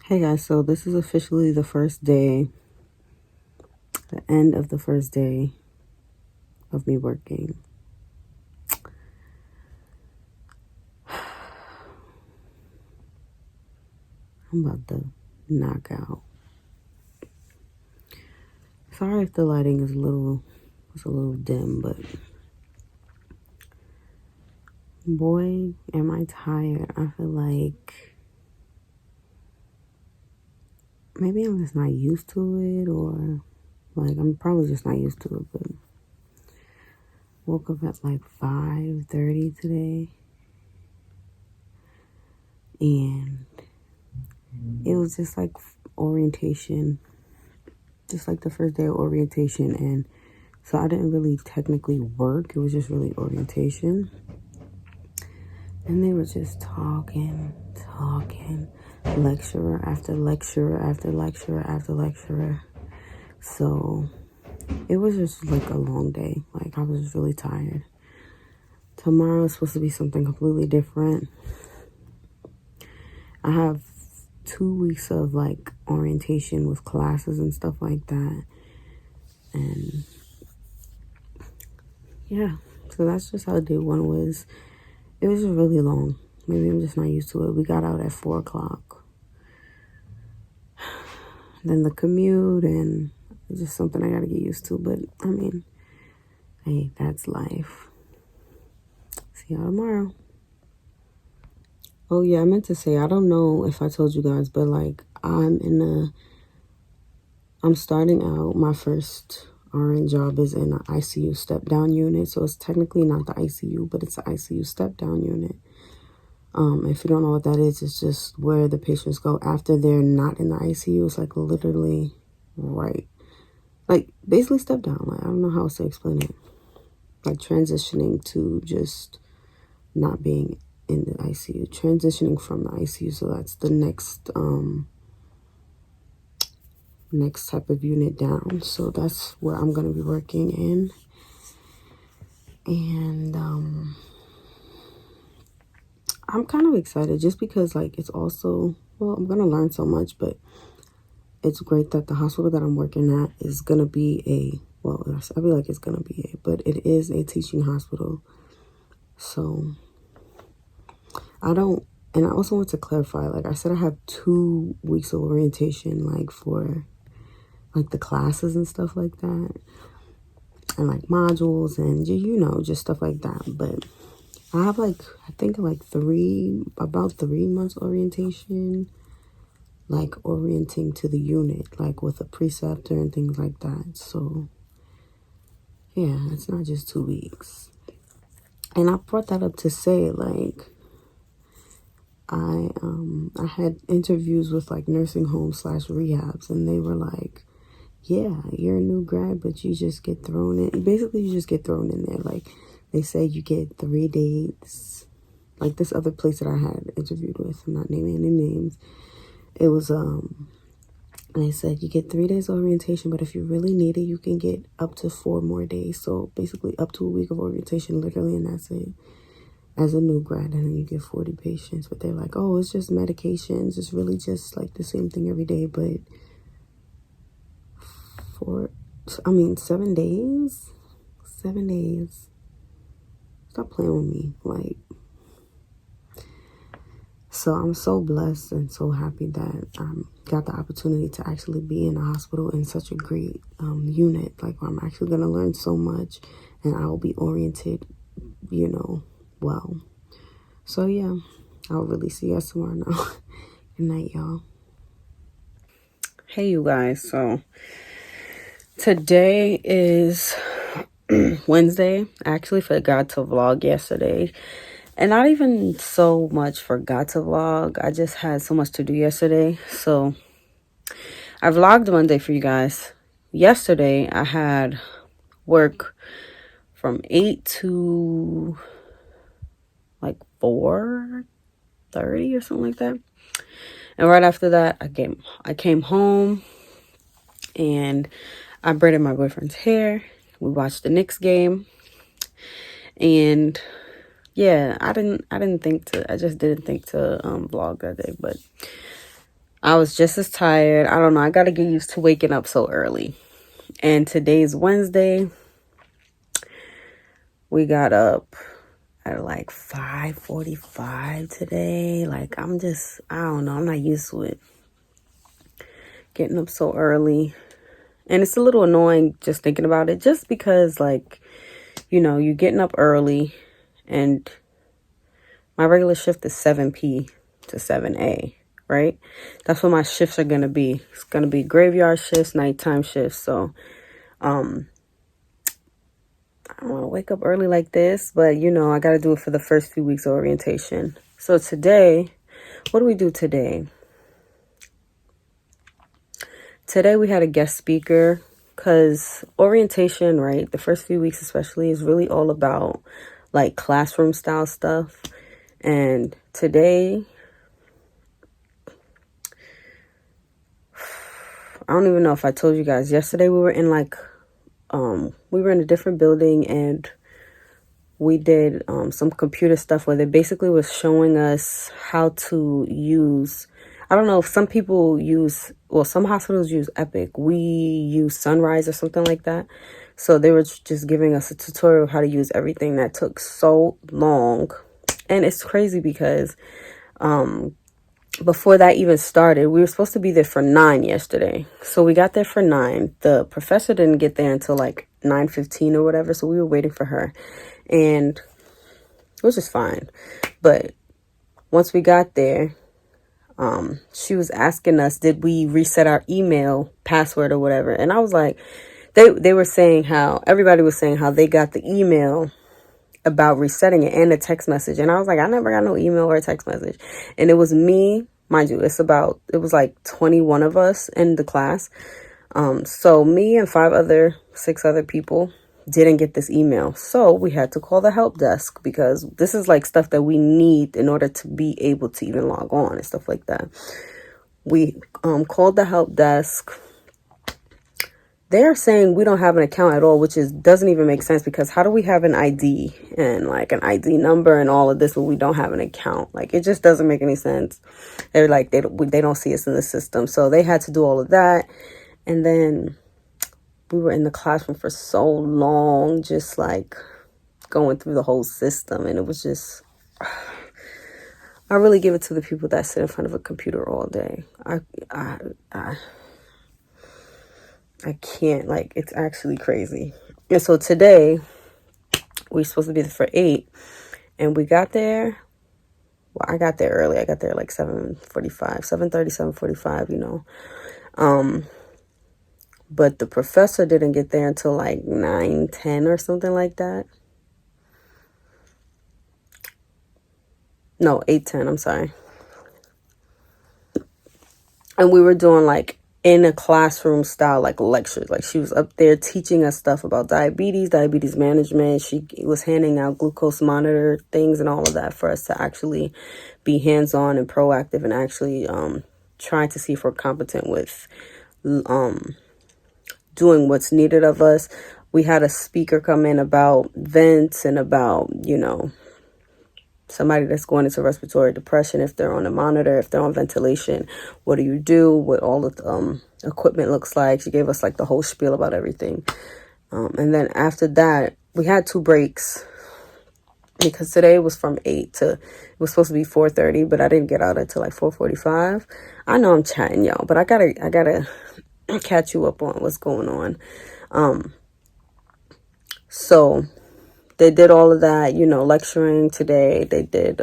Hey guys, so this is officially the first day, the end of the first day of me working. I'm about to knock out. Sorry if the lighting is a little dim, but boy, am I tired. I feel like maybe I'm just not used to it, or like I'm probably just not used to it, but woke up at like 5:30 today, and it was just like orientation, just like the first day of orientation, and so I didn't really technically work. It was just really orientation. And they were just talking, lecturer after lecturer after lecturer after lecturer. So it was just like a long day. Like I was just really tired. Tomorrow is supposed to be something completely different. I have 2 weeks of like orientation with classes and stuff like that. And yeah, so that's just how day one was. It was just really long. Maybe I'm just not used to it. We got out at 4 o'clock. Then the commute, and it's just something I gotta get used to. But I mean, hey, that's life. See y'all tomorrow. Oh yeah, I meant to say, I don't know if I told you guys, but like I'm starting out. My first RN job is in an ICU step down unit. So it's technically not the ICU, but it's the ICU step down unit. If you don't know what that is, it's just where the patients go after they're not in the ICU. It's like literally right, like basically step down. Like I don't know how else to explain it. Like transitioning to just not being in the ICU, transitioning from the ICU. So that's the next type of unit down. So that's where I'm gonna be working in, and I'm kind of excited just because like it's also, well, I'm gonna learn so much, but it's great that the hospital that I'm working at is gonna be I feel like it's gonna be but it is a teaching hospital. So and I also want to clarify, like I said, I have 2 weeks of orientation, like for like the classes and stuff like that, and like modules and just stuff like that. But I have like, I think like about 3 months orientation, like orienting to the unit, like with a preceptor and things like that. So yeah, it's not just 2 weeks. And I brought that up to say, like, I had interviews with like nursing homes / rehabs, and they were like, yeah, you're a new grad, but you just get thrown in. Basically, you just get thrown in there. Like, they say you get 3 days. Like this other place that I had interviewed with, I'm not naming any names. It was, they said you get 3 days orientation, but if you really need it, you can get up to 4 more days. So basically up to a week of orientation, literally, and that's it. As a new grad, and then you get 40 patients. But they're like, oh, it's just medications. It's really just like the same thing every day. But 7 days? 7 days. Stop playing with me. Like, so I'm so blessed and so happy that I got the opportunity to actually be in a hospital in such a great unit. Like, I'm actually going to learn so much, and I will be oriented, well. So, yeah, I'll really see you guys tomorrow now. Good night, y'all. Hey, you guys. So, today is Wednesday. I actually forgot to vlog yesterday. And not even so much forgot to vlog. I just had so much to do yesterday. So, I vlogged Monday for you guys. Yesterday, I had work from 8 to like 4:30 or something like that. And right after that, I came home and I braided my boyfriend's hair. We watched the Knicks game. And yeah, I just didn't think to vlog that day, but I was just as tired. I don't know. I got to get used to waking up so early. And today's Wednesday. We got up at like 5:45 today. Like, I don't know. I'm not used to it. Getting up so early. And it's a little annoying just thinking about it. Just because, like, you're getting up early. And my regular shift is 7 p to 7 a, right? That's what my shifts are going to be. It's going to be graveyard shifts, nighttime shifts. So, I don't want to wake up early like this, but I got to do it for the first few weeks of orientation. So today, what do we do today? Today we had a guest speaker because orientation, right? The first few weeks especially is really all about like classroom style stuff. And today, I don't even know if I told you guys, yesterday we were in a different building and we did some computer stuff where they basically was showing us how to use, I don't know if some hospitals use Epic. We use Sunrise or something like that. So they were just giving us a tutorial of how to use everything. That took so long. And it's crazy because before that even started, we were supposed to be there for 9 yesterday. So we got there for 9. The professor didn't get there until like 9:15 or whatever. So we were waiting for her. And it was just fine. But once we got there, she was asking us, did we reset our email password or whatever? And I was like, they were saying everybody was saying how they got the email about resetting it and a text message. And I was like, I never got no email or a text message. And it was me, mind you, it was like 21 of us in the class. So me and 6 other people didn't get this email. So we had to call the help desk because this is like stuff that we need in order to be able to even log on and stuff like that. We called the help desk. They're saying we don't have an account at all, which doesn't even make sense because how do we have an ID and like an ID number and all of this when we don't have an account? Like, it just doesn't make any sense. They're like, they don't see us in the system. So they had to do all of that. And then we were in the classroom for so long, just like going through the whole system. And it was just, I really give it to the people that sit in front of a computer all day. I can't, like, it's actually crazy. And so today, we're supposed to be there for 8. And we got there. Well, I got there early. I got there like 7:45, 7:30, 7:45, But the professor didn't get there until like 9:10 or something like that. No, 8:10, I'm sorry. And we were doing like in a classroom style, like lectures. Like, she was up there teaching us stuff about diabetes management. She was handing out glucose monitor things and all of that for us to actually be hands-on and proactive and actually trying to see if we're competent with doing what's needed of us. We had a speaker come in about vents and about, somebody that's going into respiratory depression, if they're on a monitor, if they're on ventilation, what do you do, what all the equipment looks like. She gave us like the whole spiel about everything. And then after that, we had 2 breaks because today was from 8 to, it was supposed to be 4:30, but I didn't get out until like 4:45. I know I'm chatting, y'all, but I gotta catch you up on what's going on. So they did all of that, lecturing today. They did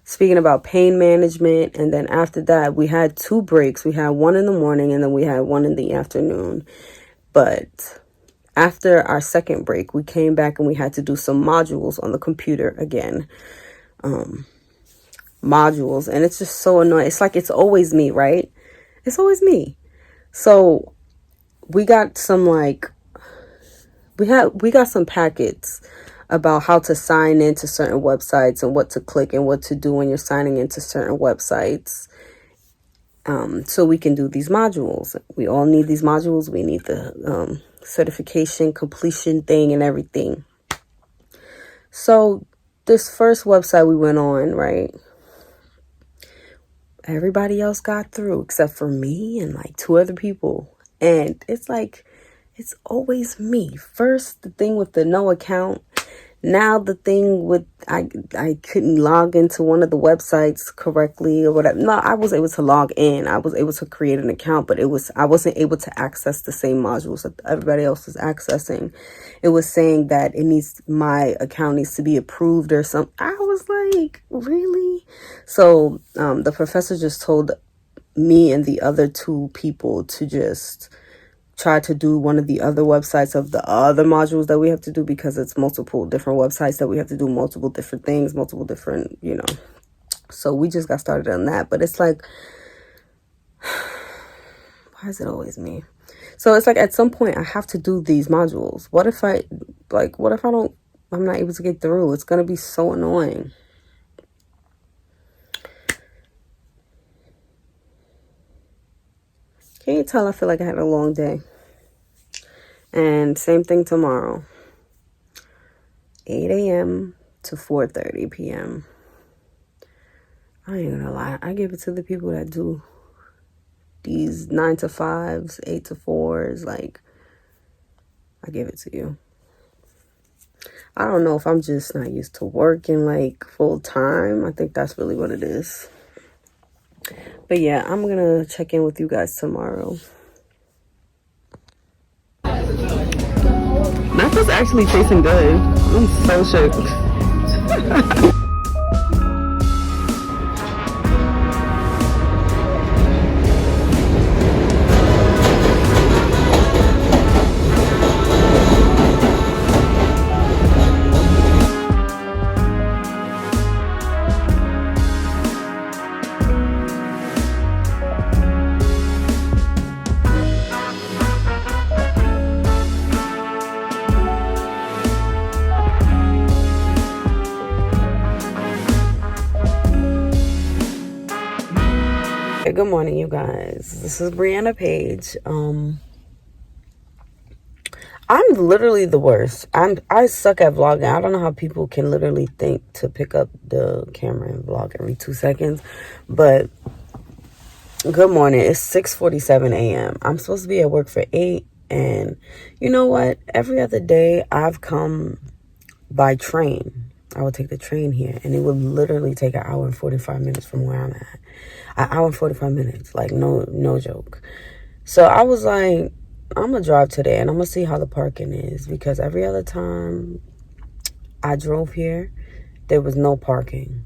speaking about pain management. And then after that, we had 2 breaks. We had one in the morning and then we had one in the afternoon. But after our second break, we came back and we had to do some modules on the computer again. Modules. And it's just so annoying. It's like, it's always me, right? It's always me. So we got some we got some packets about how to sign into certain websites and what to click and what to do when you're signing into certain websites. So we can do these modules. We all need these modules. We need the certification completion thing and everything. So this first website we went on, right, Everybody else got through except for me and like 2 other people. And it's like, it's always me. First, the thing with the no account. Now the thing with I couldn't log into one of the websites correctly or whatever. No, I was able to log in. I was able to create an account, but I wasn't able to access the same modules that everybody else was accessing. It was saying that my account needs to be approved or something. I was like, really? So the professor just told me and the other 2 people to just try to do one of the other websites of the other modules that we have to do, because it's multiple different websites that we have to do multiple different things, multiple different, so we just got started on that. But it's like, why is it always me? So it's like, at some point I have to do these modules. What if I'm not able to get through? It's going to be so annoying. Can you tell I feel like I had a long day? And same thing tomorrow. 8 a.m. to 4:30 p.m. I ain't gonna lie. I give it to the people that do these 9 to 5s, 8 to 4s. Like, I give it to you. I don't know if I'm just not used to working like full time. I think that's really what it is. But yeah, I'm gonna check in with you guys tomorrow. That was actually tasting good. I'm so shook. Good morning, you guys. This is Brianna Paige. I'm literally the worst. I suck at vlogging. I don't know how people can literally think to pick up the camera and vlog every 2 seconds. But good morning. It's 6:47 a.m. I'm supposed to be at work for 8. And you know what? Every other day I've come by train. I would take the train here, and it would literally take an hour and 45 minutes from where I'm at. An hour and 45 minutes, like no joke. So I was like, I'm gonna drive today, and I'm gonna see how the parking is, because every other time I drove here, there was no parking.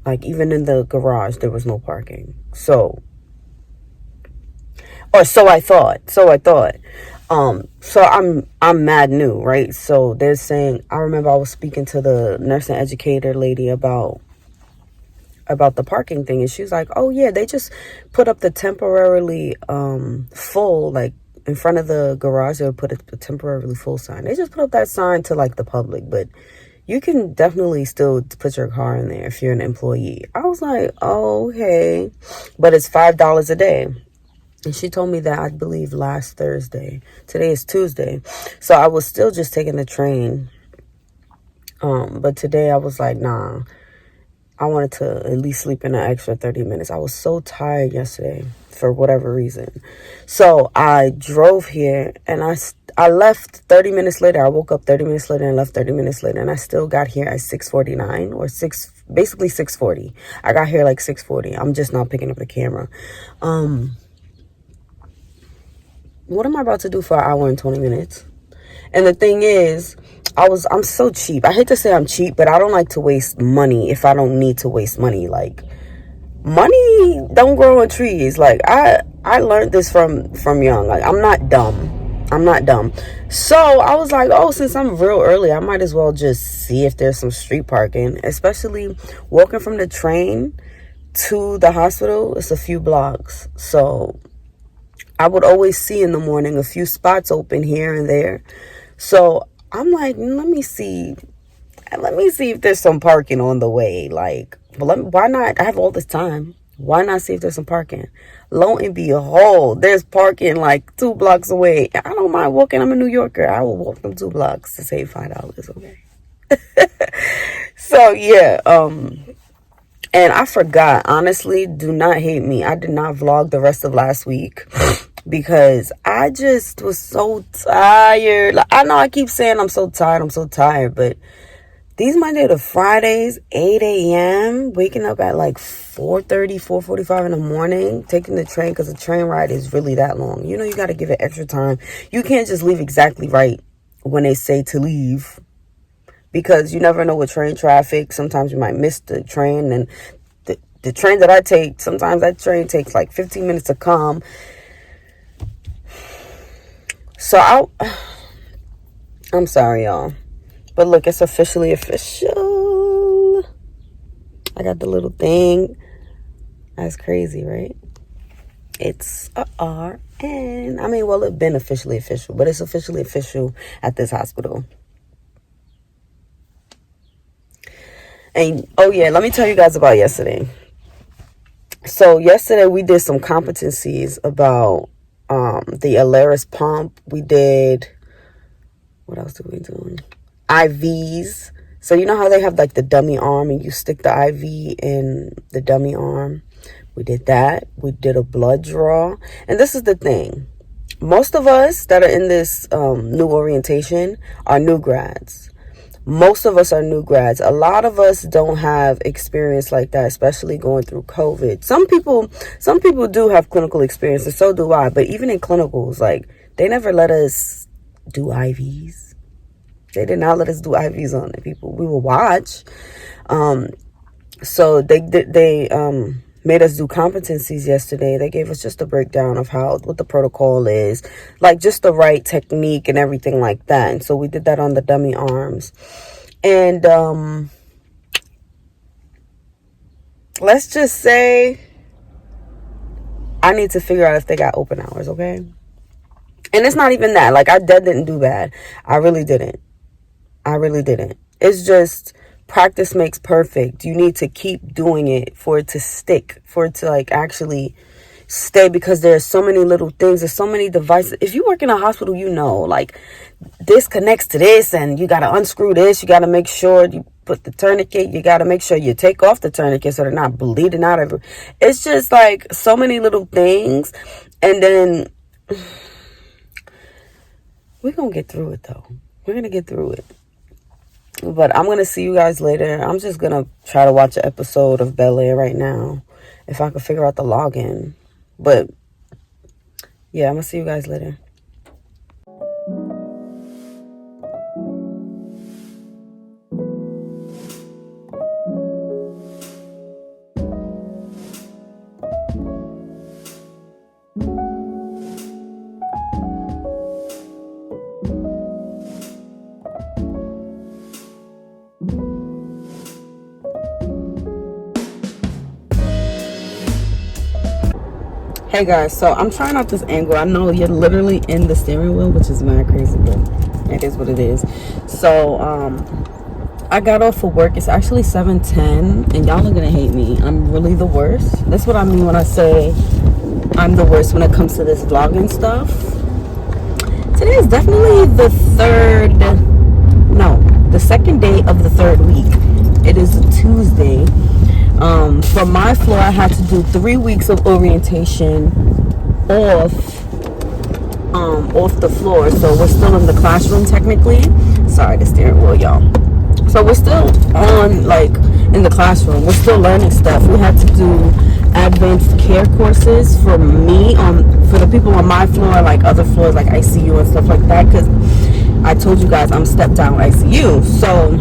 Like, even in the garage, there was no parking. So I thought. So I'm mad new, right? So they're saying, I remember I was speaking to the nursing educator lady about the parking thing, and she was like, oh yeah, they just put up the temporarily full, like in front of the garage, they would put a temporarily full sign. They just put up that sign to like the public, but you can definitely still put your car in there if you're an employee. I was like, oh, okay, but it's $5 a day. And she told me that, I believe, last Thursday. Today is Tuesday. So I was still just taking the train. But today I was like, nah, I wanted to at least sleep in an extra 30 minutes. I was so tired yesterday for whatever reason. So I drove here, and I left 30 minutes later. I woke up 30 minutes later and left 30 minutes later. And I still got here at 6:49 or basically 6:40. I got here like 6:40. I'm just not picking up the camera. What am I about to do for an hour and 20 minutes? And the thing is, I'm so cheap. I hate to say I'm cheap, but I don't like to waste money if I don't need to waste money. Like, money don't grow on trees. Like, I learned this from young. Like, I'm not dumb. So I was like, oh, since I'm real early, I might as well just see if there's some street parking. Especially walking from the train to the hospital, it's a few blocks. So I would always see in the morning a few spots open here and there. So I'm like, let me see if there's some parking on the way. Like, why not? I have all this time. Why not see if there's some parking? Lo and behold, there's parking like 2 blocks away. I don't mind walking. I'm a New Yorker. I will walk them 2 blocks to save $5. Okay. So yeah, And I forgot, honestly, do not hate me. I did not vlog the rest of last week because I just was so tired. Like, I know I keep saying I'm so tired, but these Monday to Fridays, 8 a.m., waking up at like 4:30, 4:45 in the morning, taking the train, because the train ride is really that long. You know, you got to give it extra time. You can't just leave exactly right when they say to leave, because you never know with train traffic. Sometimes you might miss the train, and the train that I take, sometimes that train takes like 15 minutes to come. So I'm sorry, y'all. But look, it's officially official. I got the little thing. That's crazy, right? It's a RN. I mean, well, it's been officially official, but it's officially official at this hospital. And, oh yeah, let me tell you guys about yesterday. So yesterday we did some competencies about the Alaris pump. We did, what else did we do? IVs. So you know how they have like the dummy arm and you stick the IV in the dummy arm? We did that. We did a blood draw. And this is the thing. Most of us that are in this new orientation are new grads. Most of us are new grads. A lot of us don't have experience like that, especially going through COVID. Some people do have clinical experience, and so do I. But even in clinicals, like, they never let us do IVs. They did not let us do IVs on the people. We will watch. So they made us do competencies yesterday. They gave us just a breakdown of what the protocol is, like just the right technique and everything like that. And so we did that on the dummy arms. And let's just say I need to figure out if they got open hours, okay? And it's not even that. Like, I didn't do bad. I really didn't. It's just practice makes perfect. You need to keep doing it for it to stick, for it to like actually stay, because there's so many little things, there's so many devices. If you work in a hospital, you know, like, this connects to this, and you got to unscrew this, you got to make sure you put the tourniquet, you got to make sure you take off the tourniquet so they're not bleeding out of it. It's just like so many little things. And then we're gonna get through it, though. We're gonna get through it. But I'm going to see you guys later. I'm just going to try to watch an episode of Bel Air right now, if I could figure out the login. But, yeah, I'm going to see you guys later. Hey guys, so I'm trying out this angle. I know you're literally in the steering wheel, which is mad crazy, but it is what it is. So I got off for work. It's actually 7:10, and y'all are gonna hate me. I'm really the worst. That's what I mean when I say I'm the worst when it comes to this vlogging stuff. Today is definitely the second day of the third week. It is a Tuesday. For my floor, I had to do 3 weeks of orientation off the floor. So we're still in the classroom technically. Sorry, the steering wheel, y'all. So we're still in the classroom. We're still learning stuff. We had to do advanced care courses for me, for the people on my floor, like other floors like ICU and stuff like that, because I told you guys I'm stepped down ICU. So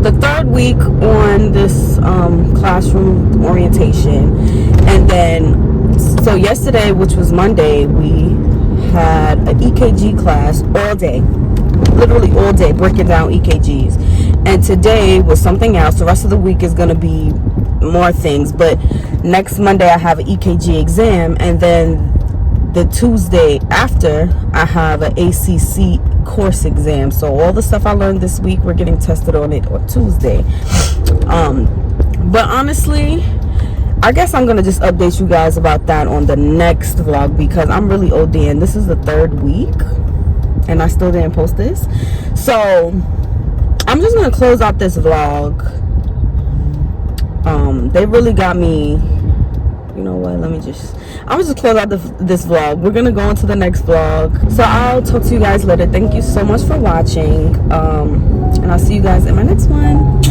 the third week on this classroom orientation, and then so yesterday, which was Monday, we had an EKG class all day, literally all day, breaking down EKGs. And today was something else. The rest of the week is going to be more things, but next Monday I have an EKG exam, and then the Tuesday after I have an ACC course exam. So all the stuff I learned this week, we're getting tested on it on Tuesday. But honestly, I guess I'm gonna just update you guys about that on the next vlog, because I'm really ODing. This is the third week and I still didn't post this. So I'm just gonna close out this vlog They really got me. You know what, I'm just close out this vlog. We're gonna go on to the next vlog, so I'll talk to you guys later. Thank you so much for watching, and I'll see you guys in my next one.